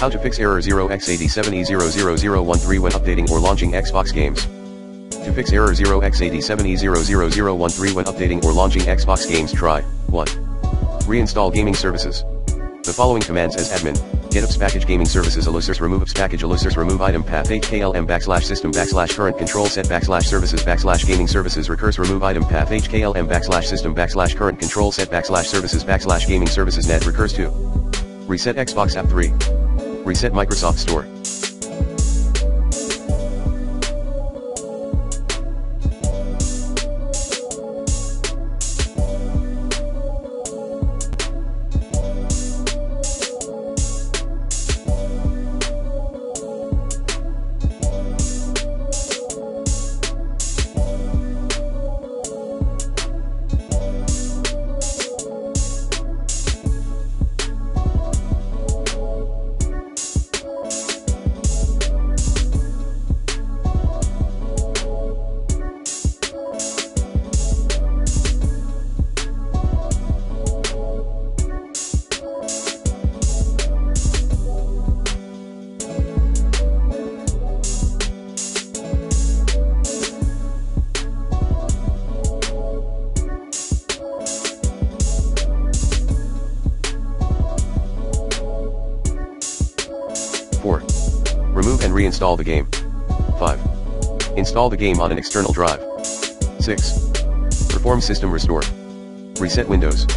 How to fix error 0x87e00013 when updating or launching Xbox games. To fix error 0x87e00013 when updating or launching Xbox games, try 1. Reinstall gaming services. The following commands as admin: get apps package gaming services /, remove apps package /, remove item path hklm /system /current control set /services /gaming services recurse remove item path hklm /system /current control set /services /gaming services net recurse 2. Reset Xbox app 3. Reset Microsoft Store. Remove and reinstall the game. 5. Install the game on an external drive. 6. Perform system restore. Reset Windows.